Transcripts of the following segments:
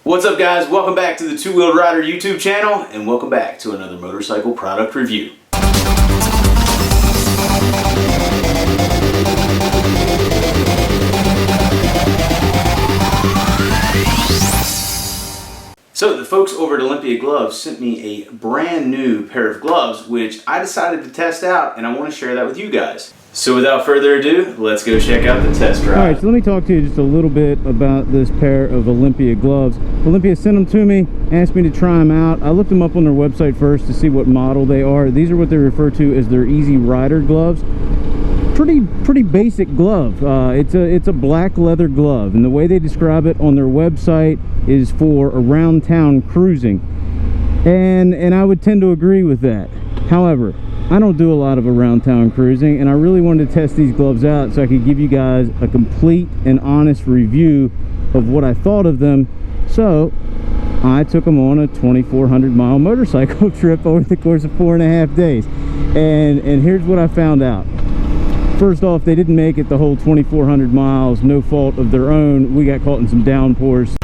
What's up guys, welcome back to the Two Wheeled Rider YouTube channel and welcome back to another motorcycle product review. So the folks over at Olympia Gloves sent me a brand new pair of gloves which I decided to test out and I want to share that with you guys. So without further ado, let's go check out the test drive. Alright, so let me talk to you just a little bit about this pair of Olympia gloves. Olympia sent them to me, asked me to try them out. I looked them up on their website first to see what model they are. These are what they refer to as their Easy Rider gloves. Pretty basic glove. It's a black leather glove, and the way they describe it on their website is for around town cruising, and I would tend to agree with that. However, I don't do a lot of around town cruising, and I really wanted to test these gloves out so I could give you guys a complete and honest review of what I thought of them. So I took them on a 2,400 mile motorcycle trip over the course of 4.5 days, and here's what I found out. First off, they didn't make it the whole 2,400 miles, no fault of their own. We got caught in some downpours.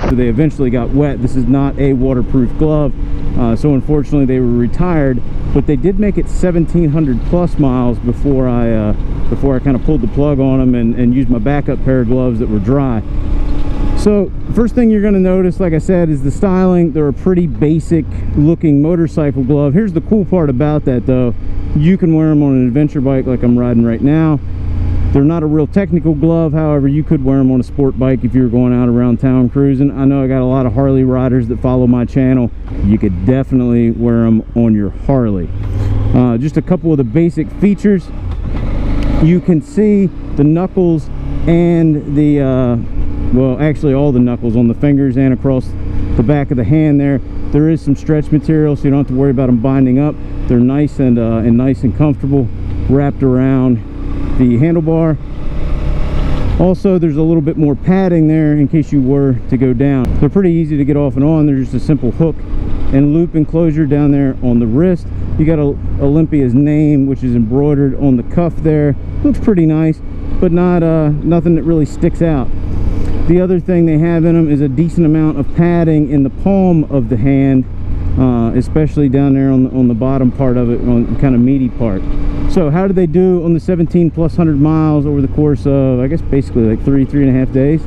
So they eventually got wet. This is not a waterproof glove, so unfortunately they were retired, but they did make it 1,700 plus miles before I kind of pulled the plug on them and used my backup pair of gloves that were dry. So first thing you're going to notice, like I said, is the styling. They're a pretty basic looking motorcycle glove. Here's the cool part about that though. You can wear them on an adventure bike like I'm riding right now. They're not a real technical glove. However, you could wear them on a sport bike if you're going out around town cruising. I know I got a lot of Harley riders that follow my channel. You could definitely wear them on your Harley. Just a couple of the basic features. You can see the knuckles and the well, actually all the knuckles on the fingers and across the back of the hand there. There is some stretch material, so you don't have to worry about them binding up. They're nice and nice and comfortable wrapped around the handlebar. Also, there's a little bit more padding there in case you were to go down. They're pretty easy to get off and on. They're just a simple hook and loop enclosure down there on the wrist. You got Olympia's name, which is embroidered on the cuff there. Looks pretty nice, but not nothing that really sticks out. The other thing they have in them is a decent amount of padding in the palm of the hand, especially down there on the bottom part of it, on the kind of meaty part. So how did they do on the 1,700+ miles over the course of, I guess, basically like 3.5 days?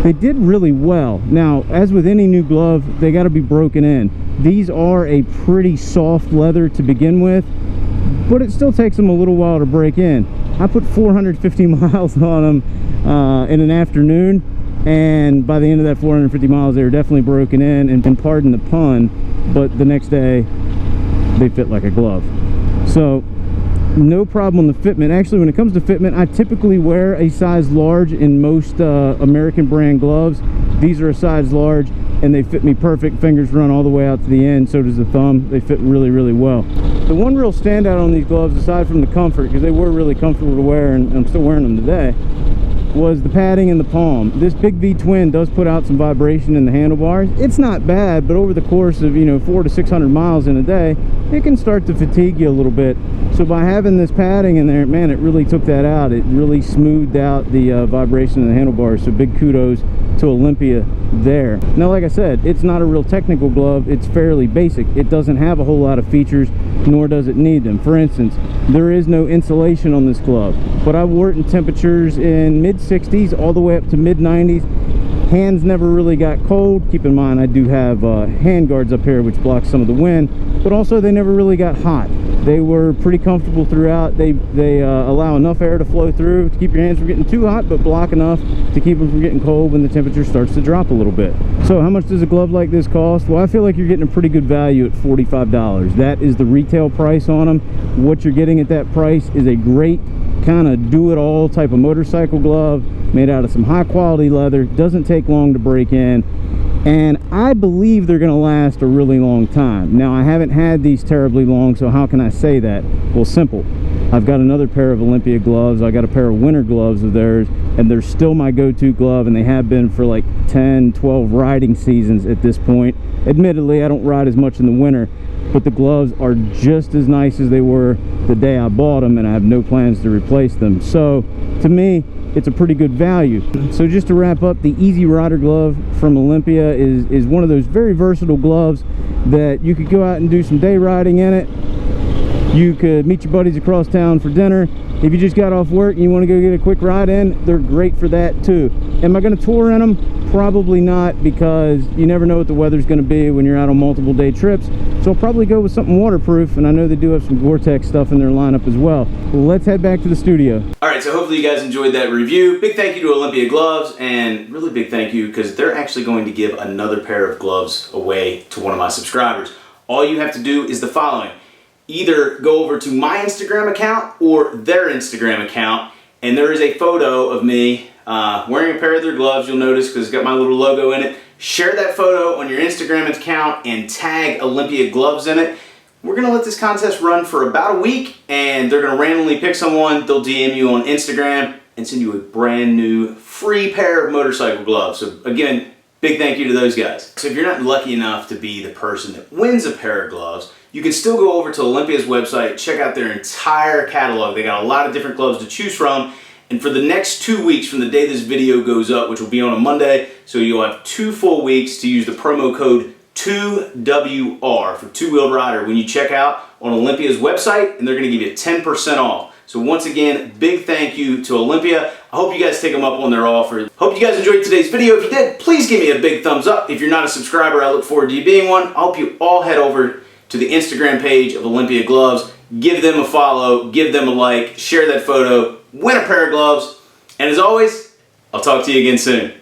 They did really well. Now, as with any new glove, they got to be broken in. These are a pretty soft leather to begin with, but it still takes them a little while to break in. I put 450 miles on them in an afternoon, and by the end of that 450 miles they were definitely broken in, and pardon the pun, but the next day they fit like a glove. So no problem on the fitment. Actually, when it comes to fitment, I typically wear a size large in most American brand gloves. These are a size large and they fit me perfect. Fingers run all the way out to the end, so does the thumb. They fit really well. The one real standout on these gloves, aside from the comfort, because they were really comfortable to wear and I'm still wearing them today, was the padding in the palm. This Big V Twin does put out some vibration in the handlebars. It's not bad, but over the course of 400 to 600 miles in a day, it can start to fatigue you a little bit. So by having this padding in there, man, it really took that out. It really smoothed out the vibration in the handlebars. So big kudos to Olympia there. Now, like I said, it's not a real technical glove. It's fairly basic. It doesn't have a whole lot of features, nor does it need them. For instance, there is no insulation on this glove, but I wore it in temperatures in mid-60s all the way up to mid-90s. Hands never really got cold. Keep in mind, I do have hand guards up here which block some of the wind, but also they never really got hot. They were pretty comfortable throughout. They allow enough air to flow through to keep your hands from getting too hot, but block enough to keep them from getting cold when the temperature starts to drop a little bit. So how much does a glove like this cost? Well, I feel like you're getting a pretty good value at $45. That is the retail price on them. What you're getting at that price is a great kind of do-it-all type of motorcycle glove made out of some high-quality leather. Doesn't take long to break in, and I believe they're going to last a really long time. Now, I haven't had these terribly long, so how can I say that? Well, simple. I've got another pair of Olympia gloves. I got a pair of winter gloves of theirs, and they're still my go-to glove, and they have been for like 10, 12 riding seasons at this point. Admittedly, I don't ride as much in the winter, but the gloves are just as nice as they were the day I bought them, and I have no plans to replace them. So to me, it's a pretty good value. So just to wrap up, the Easy Rider glove from Olympia is one of those very versatile gloves that you could go out and do some day riding in it. You could meet your buddies across town for dinner. If you just got off work and you want to go get a quick ride in, they're great for that too. Am I going to tour in them? Probably not, because you never know what the weather's going to be when you're out on multiple day trips. So I'll probably go with something waterproof, and I know they do have some Gore-Tex stuff in their lineup as well. Let's head back to the studio. All right, so hopefully you guys enjoyed that review. Big thank you to Olympia Gloves, and really big thank you because they're actually going to give another pair of gloves away to one of my subscribers. All you have to do is the following. Either go over to my Instagram account or their Instagram account, and there is a photo of me wearing a pair of their gloves. You'll notice because it's got my little logo in it. Share that photo on your Instagram account and tag Olympia Gloves in it. We're going to let this contest run for about a week, and they're going to randomly pick someone. They'll DM you on Instagram and send you a brand new free pair of motorcycle gloves. So again, big thank you to those guys. So if you're not lucky enough to be the person that wins a pair of gloves, you can still go over to Olympia's website, check out their entire catalog. They got a lot of different gloves to choose from. And for the next 2 weeks from the day this video goes up, which will be on a Monday, so you'll have 2 full weeks to use the promo code 2WR for two-wheeled rider when you check out on Olympia's website, and they're going to give you 10% off. So once again, big thank you to Olympia. I hope you guys take them up on their offer. Hope you guys enjoyed today's video. If you did, please give me a big thumbs up. If you're not a subscriber, I look forward to you being one. I hope you all head over to the Instagram page of Olympia Gloves. Give them a follow, give them a like, share that photo, win a pair of gloves. And as always, I'll talk to you again soon.